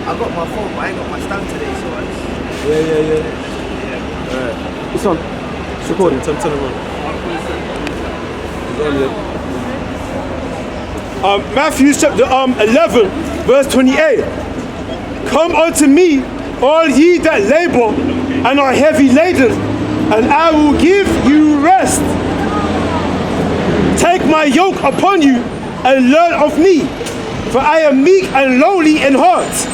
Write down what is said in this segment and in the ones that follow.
I got my phone, but I ain't got my stand today, so Yeah. Alright. It's on. It's recording. Turn it on. Matthew chapter 11, verse 28. Come unto me, all ye that labor and are heavy laden, and I will give you rest. Take my yoke upon you and learn of me, for I am meek and lowly in heart,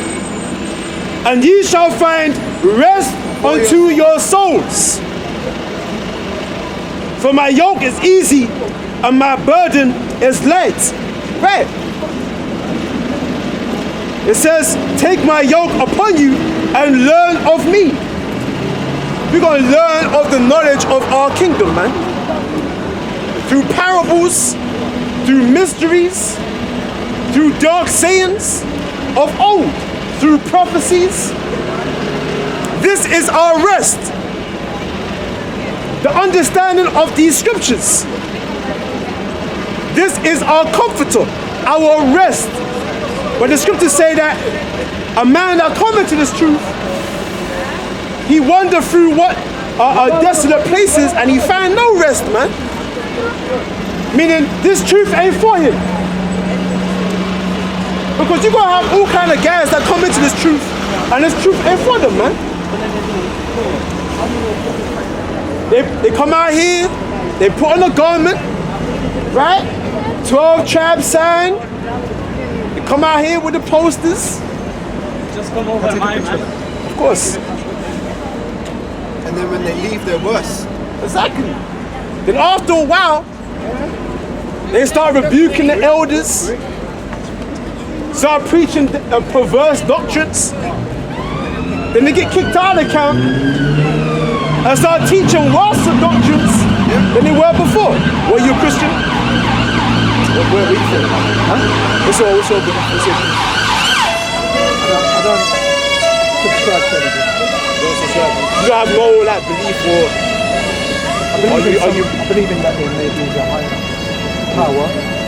and ye shall find rest unto your souls. For my yoke is easy and my burden is light. Right. It says, take my yoke upon you and learn of me. We're going to learn of the knowledge of our kingdom, man. Through parables, through mysteries, through dark sayings of old, through prophecies. This is our rest. The understanding of these scriptures. This is our comforter, our rest. But the scriptures say that a man that cometh to this truth, he wandered through what are desolate places and he found no rest, man. Meaning this truth ain't for him. Because you're gonna have all kind of guys that come into this truth and this truth ain't for them, man. They come out here, they put on a garment, right? 12 tribe sign. They come out here with the posters. Just come over mine, man. Of course. And then when they leave, they're worse. Exactly. Then after a while, they start rebuking the elders, start preaching perverse doctrines. Then they get kicked out of the camp and start teaching worse doctrines than they were before. Were you a Christian? Where are you from? Huh? What's all good? I don't subscribe to anything. You don't have no like belief or I believe in that there may be a higher power,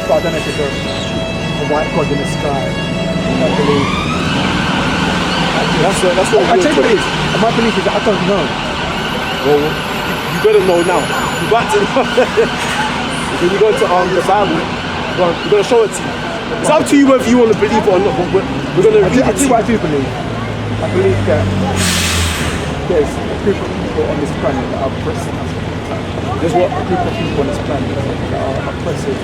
but I don't know if it's a white god in the sky. I believe. that's what I tell you what it is. My belief is that I don't know. Well, you better know now. You got to know. When you go to the Bible, we're going to show it to you. It's up to you whether you want to believe it or not, but we're going to read it. I tell you what I do believe. I believe that there's a group of people on this planet that are oppressive. There's what? A group of people on this planet that are oppressive,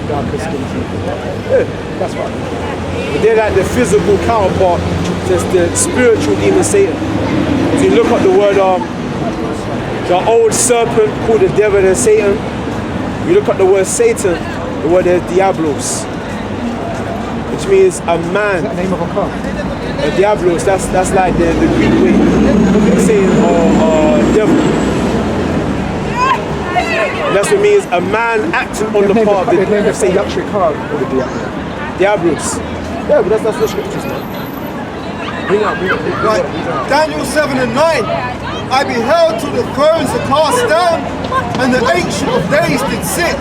darker skinned people. Yeah. That's what I believe. But they're like the physical counterpart to the spiritual demon Satan. So you look at the word, the old serpent called the devil and Satan. You look at the word Satan, the word is Diablos, which means a man. Is that the name of a car? Diablos, that's like the Greek way of saying devil. That's what it means, a man acting on the part of the Satan. Luxury car or the Diablos. Yeah, but that's the scriptures, man. Bring out. Right, Daniel 7 and 9. I beheld till the thrones are cast down, and the Ancient of Days did sit,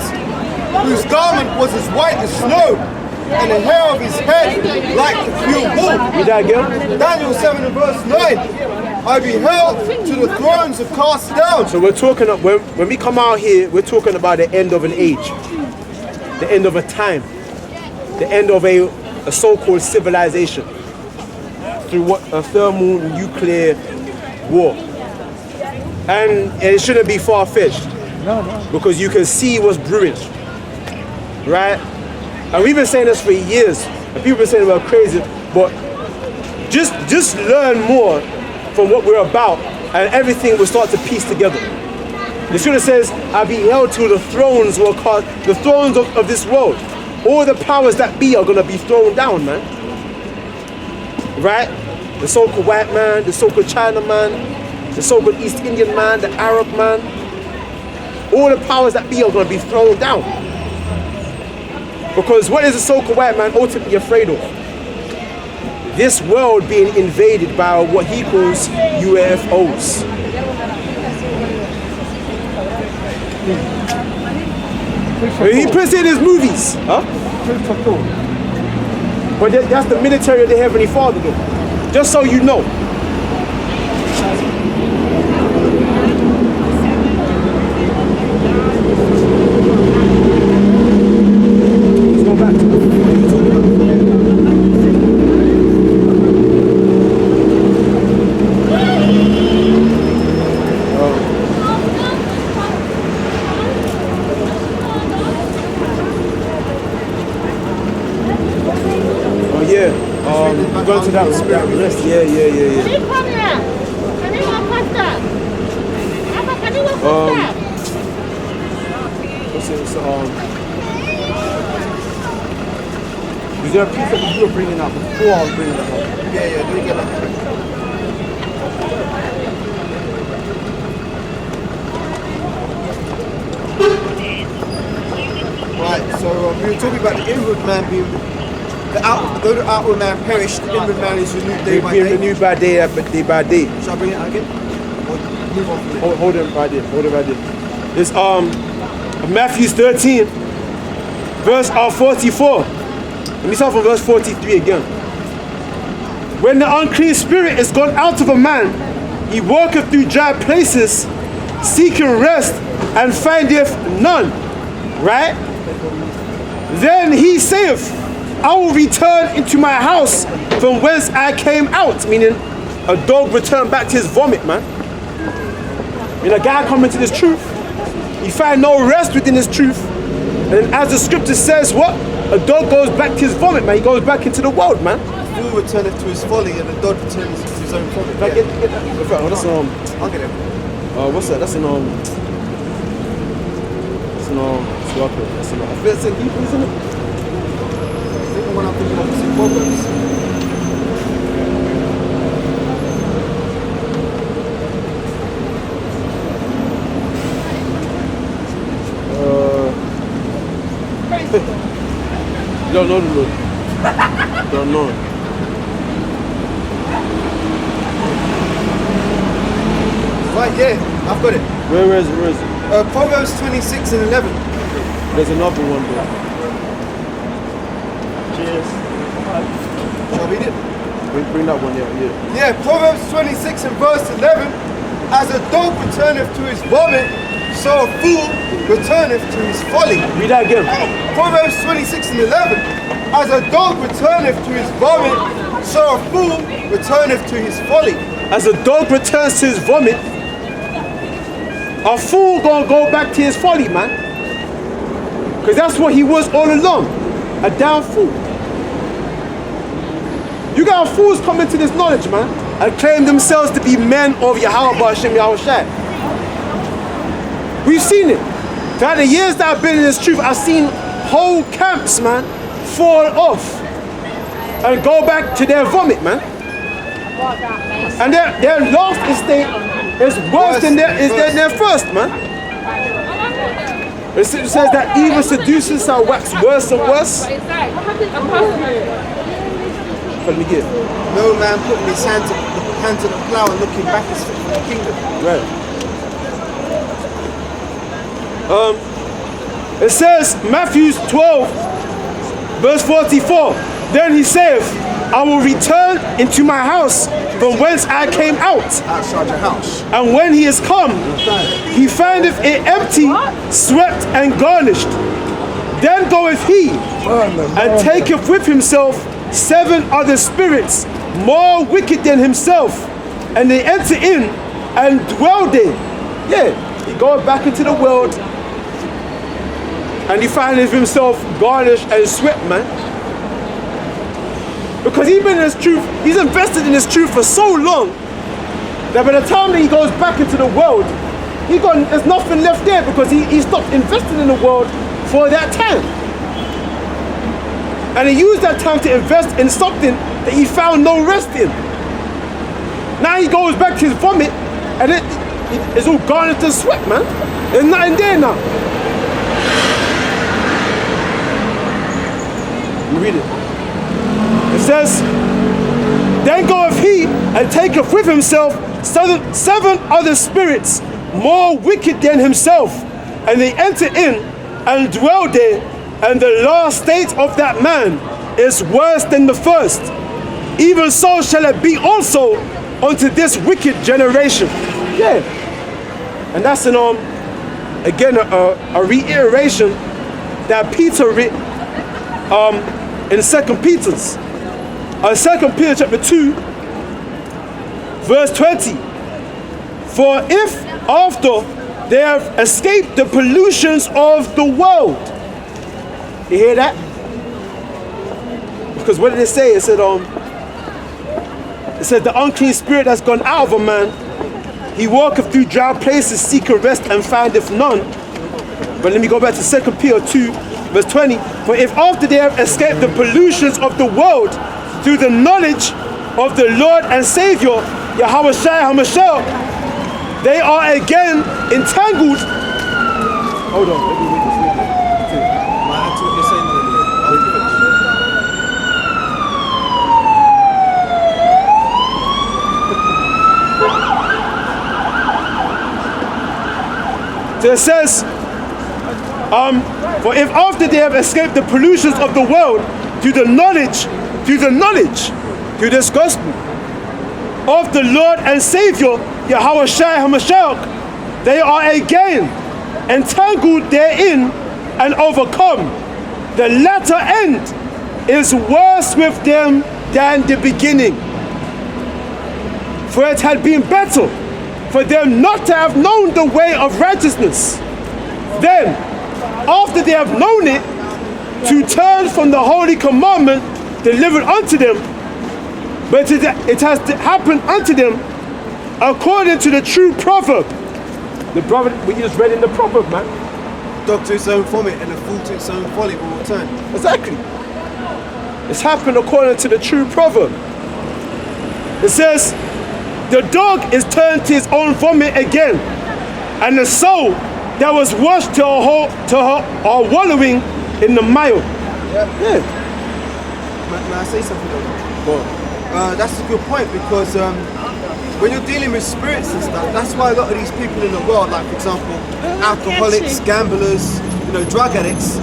whose garment was as white as snow, and the hair of his head like the pure wool. Read that again. Daniel 7 and verse 9. I beheld till the thrones are cast down. So we're talking, when we come out here, we're talking about the end of an age, the end of a time, the end of a so-called civilization through what a thermonuclear war. And it shouldn't be far-fetched. No. Because you can see what's brewing, right? And we've been saying this for years, and people have been saying we're crazy, but just learn more from what we're about, and everything will start to piece together. The scripture says, I beheld till the thrones were cast, the thrones of this world. All the powers that be are going to be thrown down, man. Right? The so-called white man, the so-called China man, the so-called East Indian man, the Arab man. All the powers that be are going to be thrown down. Because what is the so-called white man ultimately afraid of? This world being invaded by what he calls UFOs. He puts in his movies. Huh? But that's the military of the Heavenly Father, though. Just so you know. Let's go back to go to that rest. Yeah. What's it? Was there a piece that you were bringing up before I was bringing it up? Yeah, let me get that. Right, so we were talking about the inward man being though the outward man perished, the inward man is renewed day by day. Renewed by day by day. Shall I bring it out again? Or move on from it? Hold it right there. It's Matthew 13, verse 44. Let me start from verse 43 again. When the unclean spirit is gone out of a man, he walketh through dry places, seeking rest, and findeth none. Right? Then he saith, I will return into my house from whence I came out. Meaning, a dog returned back to his vomit, man. I mean, a guy coming to this truth, he find no rest within this truth. And as the scripture says, what? A dog goes back to his vomit, man. He goes back into the world, man. The fool returneth to his folly, and the dog returns to his own vomit. Like, get that. That's I'll get it. what's that? That's That's in Hebrews, isn't it? When I'm thinking of the Proverbs. You don't know the Lord. Don't know. Right, yeah, I've got it. Where is it? Proverbs 26 and 11. There's another one there. Cheers. Shall I read it? Bring that one, yeah. Yeah, Proverbs 26 and verse 11. As a dog returneth to his vomit, so a fool returneth to his folly. Read that again. Proverbs 26 and 11. As a dog returneth to his vomit, so a fool returneth to his folly. As a dog returns to his vomit, a fool gonna go back to his folly, man. Because that's what he was all along, a down fool. You got fools coming to this knowledge, man, and claim themselves to be men of Yahweh Hashem Yahushai. We've seen it. Throughout the years that I've been in this truth, I've seen whole camps, man, fall off and go back to their vomit, man. And their last estate is worse than their first, man. It says that evil seducers shall wax worse and worse. Let me get. No man putting his hand to the plow and looking back is fit for the kingdom. Right. It says, Matthew 12, verse 44. Then he saith, I will return into my house from whence I came out. Outside your house. And when he is come, he findeth it empty, swept and garnished. Then goeth he and taketh with himself 7 other spirits more wicked than himself, and they enter in and dwell there. Yeah, he goes back into the world and he finds himself garnished and swept, man. Because he's been in this truth, he's invested in this truth for so long that by the time that he goes back into the world, there's nothing left there because he stopped investing in the world for that time. And he used that time to invest in something that he found no rest in. Now he goes back to his vomit and it's all garnished and sweat, man. There's nothing there now. You read it. It says, then goeth he and taketh with himself 7 other spirits more wicked than himself, and they enter in and dwell there, and the last state of that man is worse than the first, even so shall it be also unto this wicked generation. Yeah. And that's an again a reiteration that Peter writ in 2 Peter's 2 Peter chapter 2 verse 20. For if after they have escaped the pollutions of the world. You hear that? Because what did it say? It said the unclean spirit that's gone out of a man, he walketh through dry places, seeking rest and findeth none. But let me go back to 2 Peter 2 verse 20. For if after they have escaped the pollutions of the world through the knowledge of the Lord and Savior, Yahweh Shai HaMashiach, they are again entangled. Hold on, let me read this. So it says, for if after they have escaped the pollutions of the world through the knowledge, through this gospel of the Lord and Savior, Yahweh Shai HaMashiach, they are again entangled therein and overcome. The latter end is worse with them than the beginning. For it had been better for them not to have known the way of righteousness, then, after they have known it, to turn from the holy commandment delivered unto them. But it has happened unto them according to the true proverb. The proverb we just read in the proverb, man. Dog to its own vomit and a fool to its own folly will return. Exactly. It's happened according to the true proverb. It says, the dog is turned to his own vomit again, and the soul that was washed to her are wallowing in the mire. Yeah. May I say something? That's a good point, because when you're dealing with spirits and stuff, that's why a lot of these people in the world, like for example, alcoholics, gamblers, drug addicts,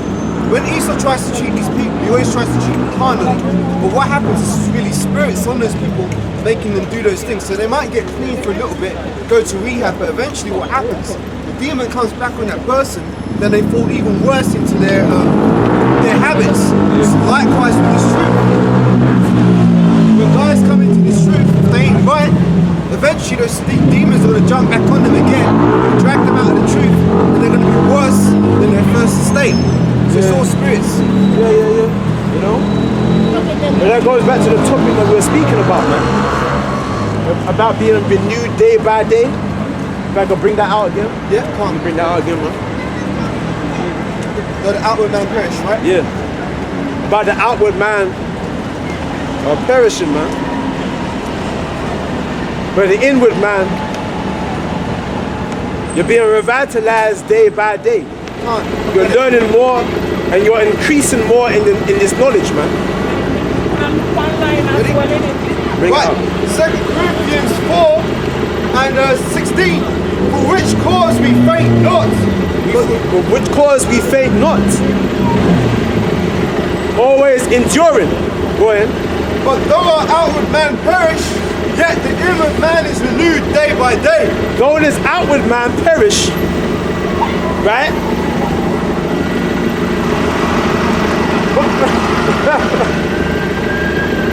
when Esau tries to treat these people, he always tries to treat them carnally. But what happens is really spirits on those people, making them do those things. So they might get clean for a little bit, go to rehab, but eventually what happens, the demon comes back on that person, then they fall even worse into their habits. Likewise with this truth. When guys come into this truth, if they ain't right, eventually those demons are going to jump back on them again, drag them out of the truth, and they're going to be worse than their first estate. So it's all spirits. Yeah. And that goes back to the topic that we were speaking about, man. About being renewed day by day. If I can bring that out again. Yeah, can't bring that out again, man. So the outward man perish, right? Yeah. About the outward man perishing, man. But the inward man, you're being revitalized day by day. You're learning more and you're increasing more in this knowledge, man. Bring right, it up. 2 Corinthians 4 and 16. For which cause we faint not. For which cause we faint not. Always enduring. Go ahead. But though our outward man perish, yet the inward man is renewed day by day. Though this outward man perish, right?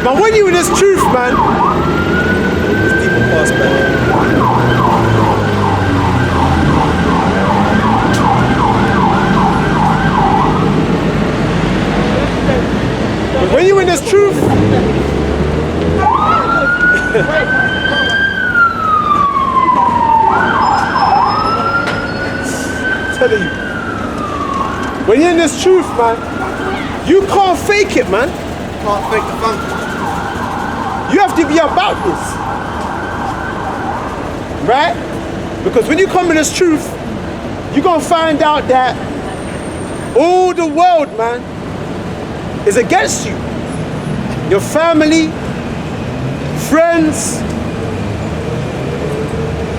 But when you in this truth, man, it's deep and fast, man. When you in this truth, telling you, when you're in this truth, man, you can't fake it, man. Can't fake the fun. You have to be about this, right? Because when you come in this truth, you're gonna find out that all the world, man, is against you. Your family, friends,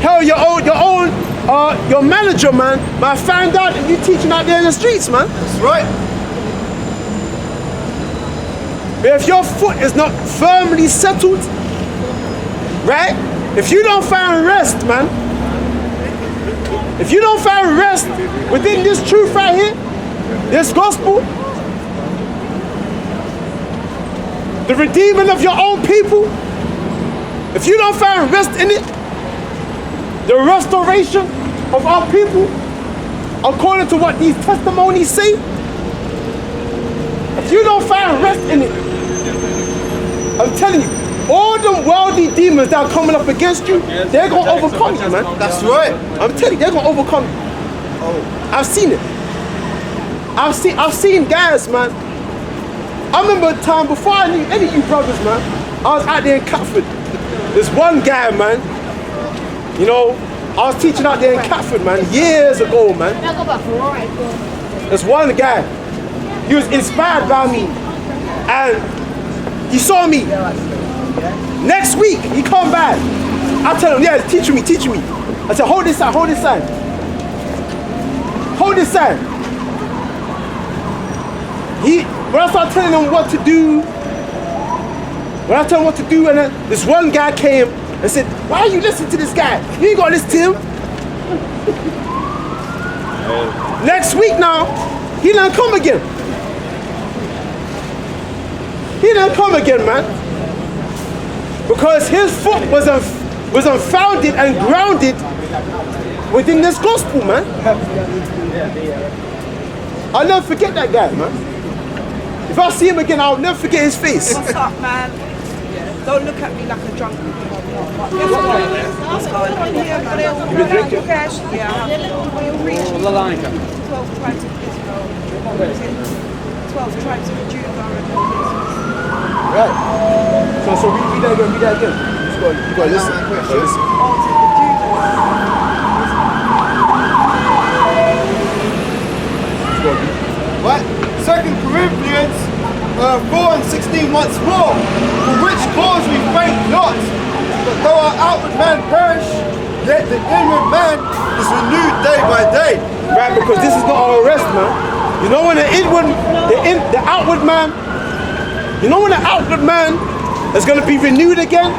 hell, your manager, man, might find out that you're teaching out there in the streets, man. That's right. But if your foot is not firmly settled, right? If you don't find rest, man, if you don't find rest within this truth right here, this gospel, the redeeming of your own people, if you don't find rest in it, the restoration of our people, according to what these testimonies say, if you don't find rest in it, I'm telling you, all the worldly demons that are coming up against you, they're going to overcome you, man. That's right. I'm telling you, they're going to overcome you. Oh. I've seen it. I've seen guys, man. I remember a time before I knew any of you brothers, man, I was out there in Catford. There's one guy, man, you know, I was teaching out there in Catford, man, years ago, man. There's one guy, he was inspired by me, and he saw me. Next week, he come back. I tell him, yeah, teach me. I said, hold this sign. Hold this sign. When I started telling him what to do, and then this one guy came and said, why are you listening to this guy? You ain't gotta listen to him. Next week now, he done come again. Man. Because his foot was unfounded and grounded within this gospel, man. I'll never forget that guy, man. If I see him again, I'll never forget his face. What's up, man? Don't look at me like a drunk. What's going on here, man? You been drinking? Yeah, I have. We'll reach 12 tribes of Israel. 12 tribes of Judah. Right. So read that again. You gotta listen. What? 2 Corinthians 4 and 16 once more. For which cause we faint not, but though our outward man perish, yet the inward man is renewed day by day. Right, because this is not our rest, man. You know when the outward man, is going to be renewed again?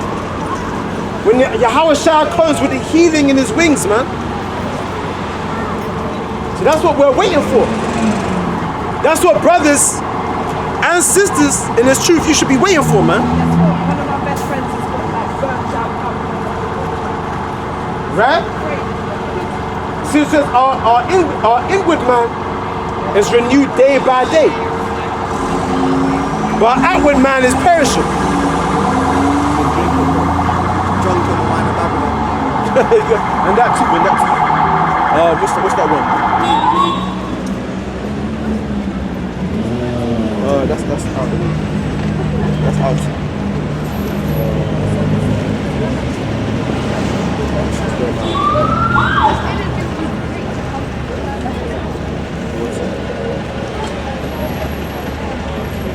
When Yahweh Shah comes with the healing in his wings, man. So that's what we're waiting for. That's what brothers and sisters in this truth you should be waiting for, man. One of my best friends has got like burnt out. Right? Since our inward man is renewed day by day. But our outward man is perishing. Drunk on the wine of Babylon. and that too. What's that one? That's out. That's out.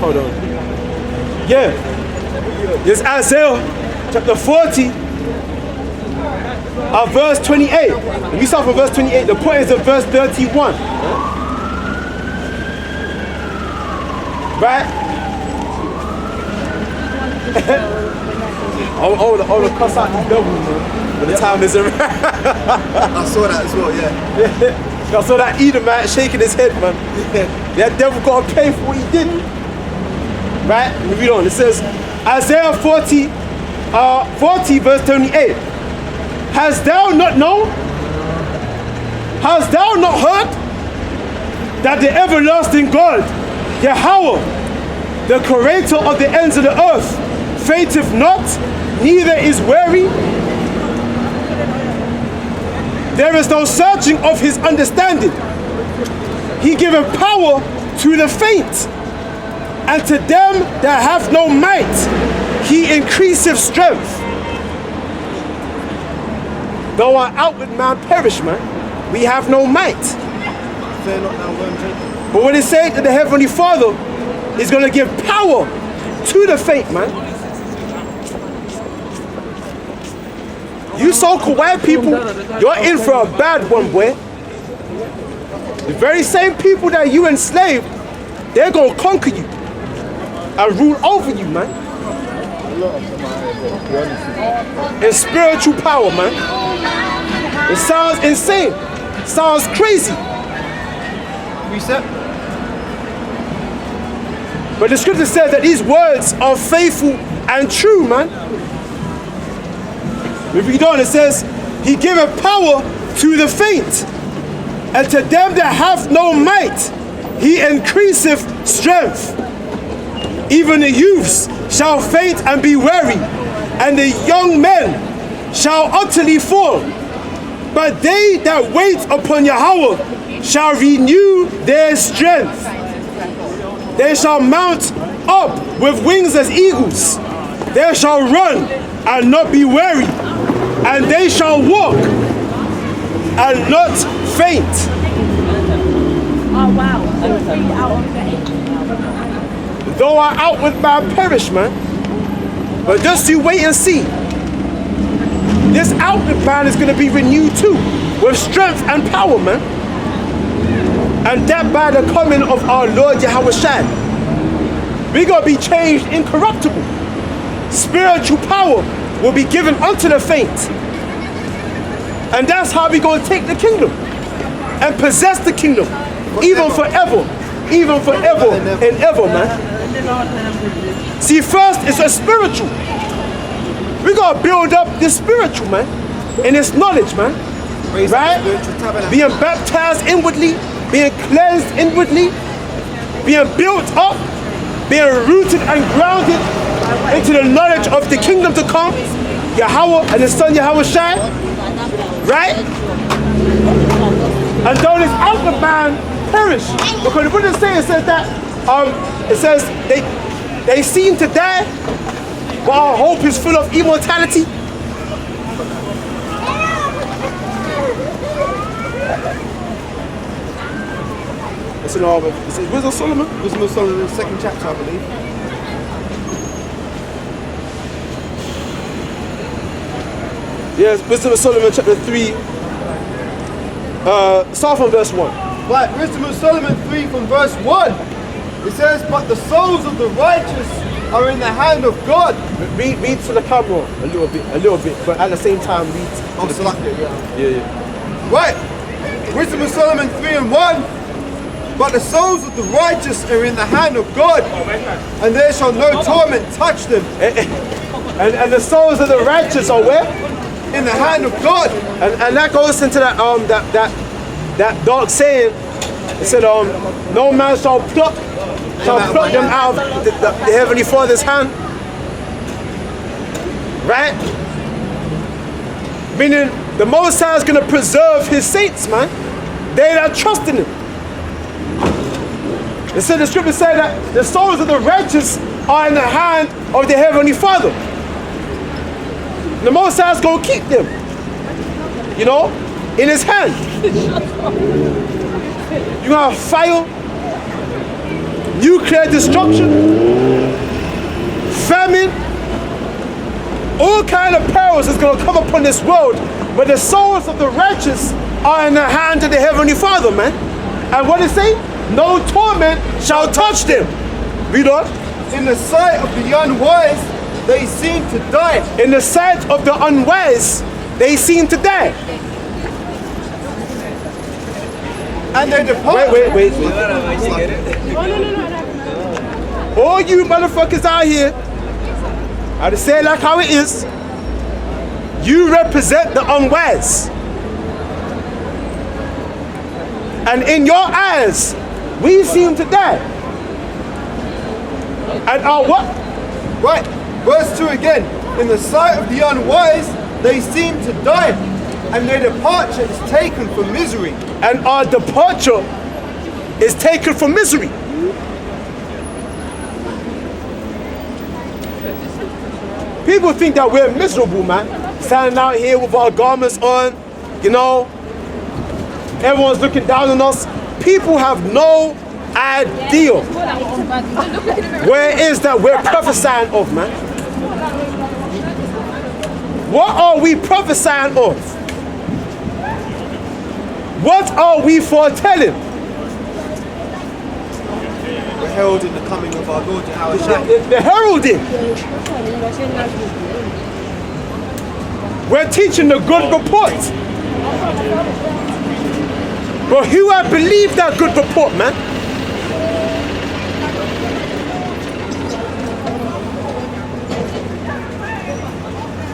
Hold on. Yeah. It's Isaiah chapter 40. Verse 28. Let me start from verse 28. The point is in verse 31. Right? oh, the cuss out the devil, man. When the time is around. I saw that as well, yeah. I saw that Edomite shaking his head, man. That devil got to pay for what he did. Right? Let me read on. It says, Isaiah 40 verse 28. Hast thou not known? Hast thou not heard that the everlasting God, Yahweh, the creator of the ends of the earth, fainteth not, neither is weary? There is no searching of his understanding. He giveth power to the faint, and to them that have no might, he increaseth strength. Though our outward man perish, man, we have no might. Fear not now, worm. But when it says that the Heavenly Father is going to give power to the faint, man. You so-called white people, you're in for a bad one, boy. The very same people that you enslaved, they're going to conquer you. and rule over you, man. In spiritual power, man. It sounds insane. Sounds crazy. Reset. But the scripture says that these words are faithful and true, man. If we read on, it says, he giveth power to the faint, and to them that have no might, he increaseth strength. Even the youths shall faint and be weary, and the young men shall utterly fall. But they that wait upon Yahweh shall renew their strength. They shall mount up with wings as eagles. They shall run and not be weary, and they shall walk and not faint. Oh wow. Though our outward man perish, man, but just you wait and see. This outward man is going to be renewed too, with strength and power, man. And that by the coming of our Lord Yahweh Shai. We're going to be changed incorruptible. Spiritual power will be given unto the faint. And that's how we're going to take the kingdom and possess the kingdom, even forever and ever, man. See, first it's a spiritual. We got to build up this spiritual, man, in this knowledge, man. Right? Being baptized inwardly, being cleansed inwardly, being built up, being rooted and grounded into the knowledge of the kingdom to come, Yahweh and his son Yahweh Shai. Right? And though this outward man perish, because the Buddha says that it says they seem to die, but our hope is full of immortality. It's in all, it says Wisdom of Solomon? Wisdom of Solomon, the 2nd chapter, I believe. Yes, Wisdom of Solomon chapter 3, start from verse 1. Right, Wisdom of Solomon 3 from verse 1. It says, but the souls of the righteous are in the hand of God. Read to the camera a little bit, but at the same time read to the people. Yeah. Right, Wisdom of Solomon 3 and 1. But the souls of the righteous are in the hand of God, and there shall no torment touch them. And the souls of the righteous are where? In the hand of God. And that goes into that dark saying. It said, no man shall pluck them out of the Heavenly Father's hand. Right? Meaning the Most High is going to preserve his saints, man. They that trust in him. It said, the scripture said that the souls of the righteous are in the hand of the Heavenly Father. The Most High is going to keep them, you know, in his hand. You have fire, nuclear destruction, famine, all kind of perils is going to come upon this world, but the souls of the righteous are in the hand of the Heavenly Father, man. And what does it say? No torment shall touch them. Read on. In the sight of the unwise, they seem to die. In the sight of the unwise, they seem to die. And they depart. Wait. All you motherfuckers out here, I just say it like how it is. You represent the unwise. And in your eyes, we seem to die. And our what? Right, verse 2 again. In the sight of the unwise, they seem to die, and their departure is taken from misery. And our departure is taken from misery. People think that we're miserable, man. Standing out here with our garments on, you know. Everyone's looking down on us. People have no idea where it is that we're prophesying of, man. What are we prophesying of? What are we foretelling? heralding the coming of our Lord Yahweh Shai. They're heralding. We're teaching the good report. But who I believe that good report, man?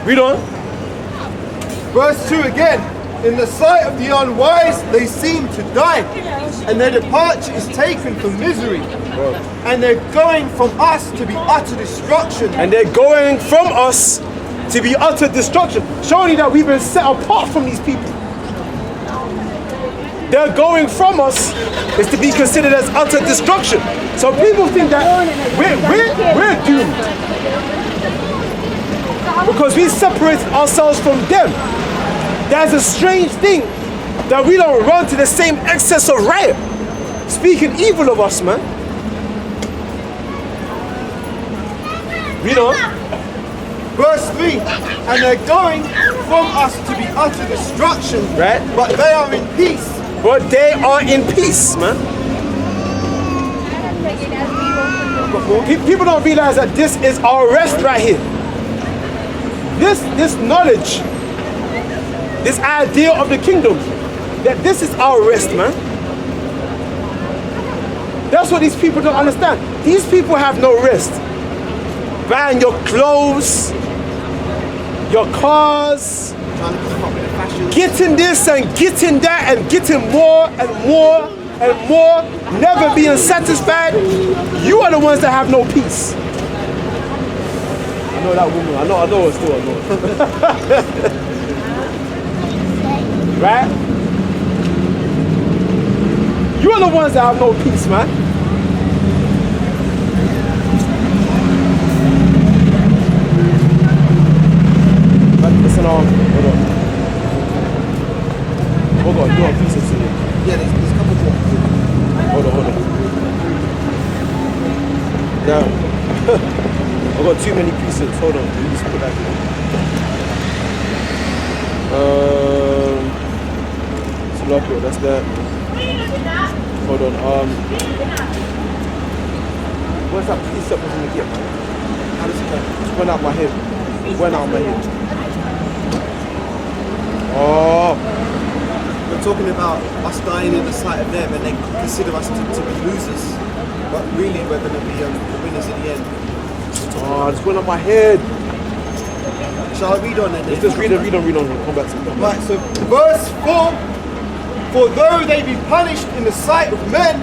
Read on. Verse 2 again. In the sight of the unwise, they seem to die, and their departure is taken for misery. And they're going from us to be utter destruction. And they're going from us to be utter destruction. Showing that we've been set apart from these people. They're going from us is to be considered as utter destruction. So people think that we're doomed. Because we separated ourselves from them. That's a strange thing that we don't run to the same excess of riot, speaking evil of us, man. Read on. Verse 3, and they're going from us to be utter destruction, Right. but they are in peace. But they are in peace, man. People don't realize that this is our rest right here. This knowledge, this idea of the kingdom, that this is our rest, man. That's what these people don't understand. These people have no rest. Buying your clothes, your cars, getting this and getting that and getting more and more and more, never being satisfied. You are the ones that have no peace. I know that woman. I know her still. I know her. Right? You are the ones that have no peace, man. Listen, hold on. Hold on, you want pieces to you? Yeah, there's a couple more. Hold on. Now, I've got too many pieces. Hold on, let me just put that here. So lock it, that's that. Hold on, what's that piece up in the gift? How does it go? It went out my head. It went out my head. Oh. We're talking about us dying in the sight of them and they consider us to be losers. But really we're going to be the winners in the end. Oh, this went up my head. Shall I read on it? Let's just read on. Come back to it. Right, so verse 4. For though they be punished in the sight of men,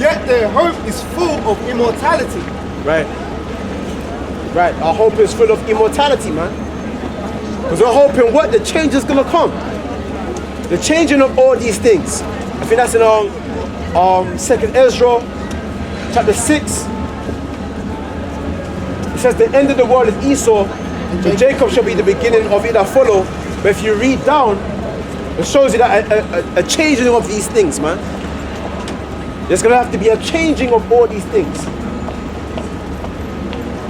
yet their hope is full of immortality. Right. Our hope is full of immortality, man. Because we're hoping what? The change is going to come. The changing of all these things. I think that's in 2nd Ezra, chapter 6. It says the end of the world is Esau, and Jacob shall be the beginning of it that follow. But if you read down, it shows you that a changing of these things, man. There's going to have to be a changing of all these things.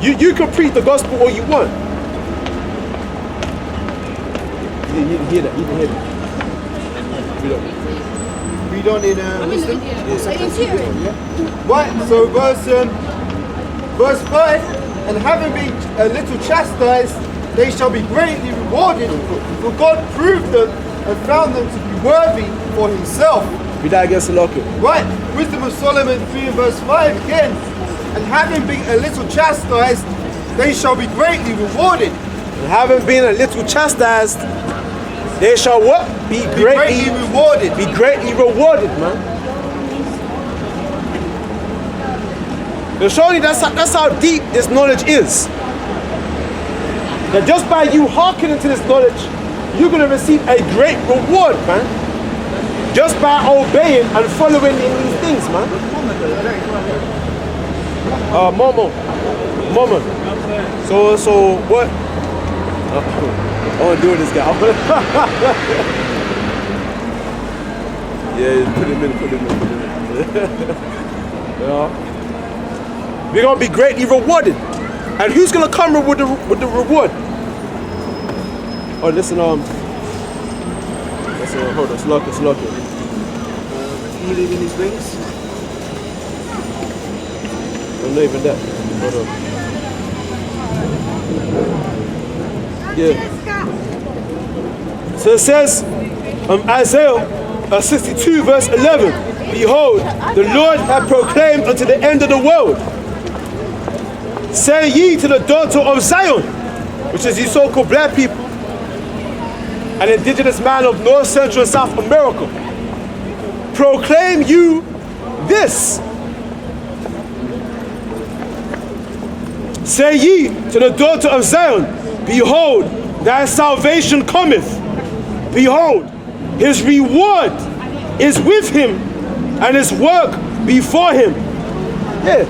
You can preach the gospel all you want. You didn't hear that. You didn't hear that. Read on in wisdom. Right, so verse 5, and having been a little chastised, they shall be greatly rewarded, for God proved them and found them to be worthy for himself. Read that against the locket. Right, Wisdom of Solomon 3 and verse 5 again. And having been a little chastised, they shall be greatly rewarded. And having been a little chastised, they shall what? Be greatly rewarded. Be greatly rewarded, man. So surely that's how deep this knowledge is. That just by you hearkening to this knowledge, you're going to receive a great reward, man. Just by obeying and following in these things, man. Momo. So what? I want to do with this guy. Yeah, put him in. Yeah. We're going to be greatly rewarded. And who's going to come with the reward? Oh, listen, hold on, it's locked. Healing in his wings. I'm not even that. Hold on. Yeah. So it says, Isaiah 62 verse 11, behold, the Lord hath proclaimed unto the end of the world, say ye to the daughter of Zion, which is you so-called black people, an indigenous man of North, Central, and South America, proclaim you this. Say ye to the daughter of Zion, behold, thy salvation cometh. Behold, his reward is with him, and his work before him. Yeah,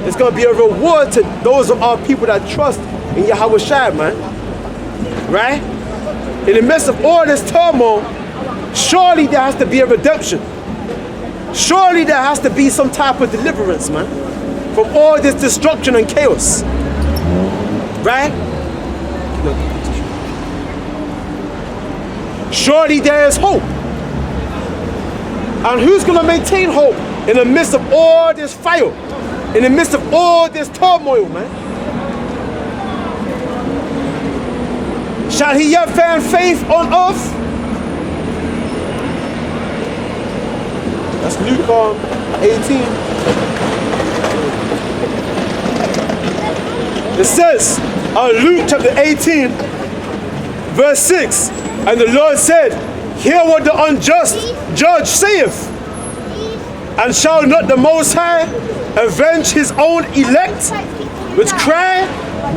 it's going to be a reward to those of our people that trust in Yahweh Shai, man. Right? In the midst of all this turmoil, surely there has to be a redemption. Surely there has to be some type of deliverance, man, from all this destruction and chaos. Right? Surely there is hope. And who's going to maintain hope in the midst of all this fire? In the midst of all this turmoil, man? Shall he yet find faith on earth? That's Luke 18. It says, Luke chapter 18, verse 6, and the Lord said, hear what the unjust judge saith, and shall not the Most High avenge his own elect, which cry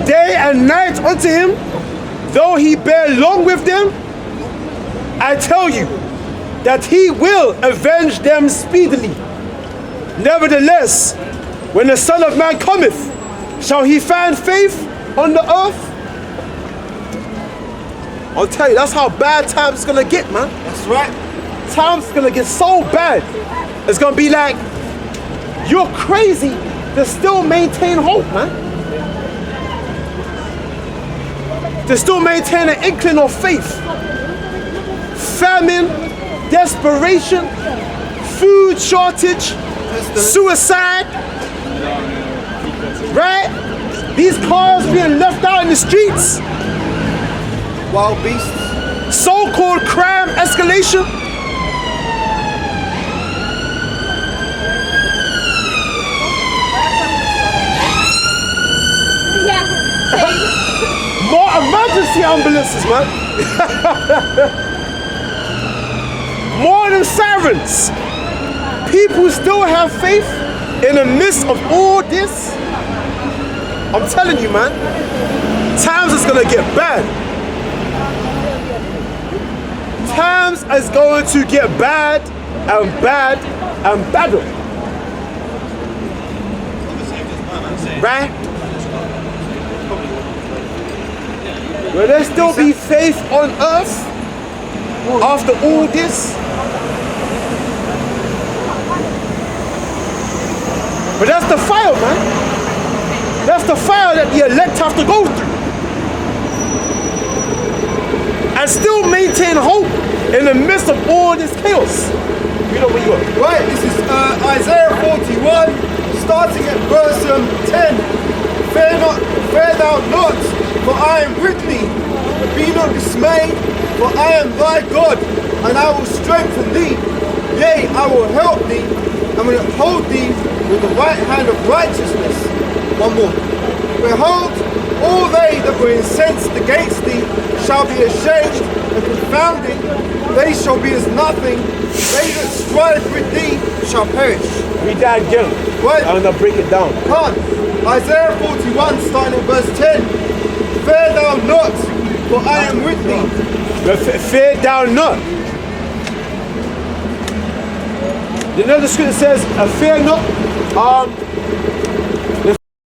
day and night unto him, though he bear long with them? I tell you that he will avenge them speedily. Nevertheless, when the Son of Man cometh, shall he find faith on the earth? I'll tell you, that's how bad times is gonna get, man. That's right. Times is gonna get so bad. It's gonna be like, you're crazy to still maintain hope, man. To still maintain an inkling of faith. Famine, desperation, food shortage, suicide, right? These cars being left out in the streets. Wild beasts. So-called crime escalation. More emergency ambulances, man. More than sirens. People still have faith in the midst of all this. I'm telling you, man. Times is gonna get bad. Times is going to get bad and bad and badder. Right? Will there still be faith on earth after all this? But that's the fire, man. That's the fire that the elect have to go through. And still maintain hope in the midst of all this chaos. You know where you are. Right, this is Isaiah 41, starting at verse 10. Fear thou not, for I am with thee. Be not dismayed, for I am thy God, and I will strengthen thee. Yea, I will help thee, and will uphold thee with the right hand of righteousness. One more. Behold, all they that were incensed against thee shall be ashamed and confounded. They shall be as nothing. They that strive with thee shall perish. Read that again. Right. I'm gonna break it down. Come. Isaiah 41, starting at verse 10. Fear thou not, for I am with thee. Fear thou not. You know the scripture says, fear not.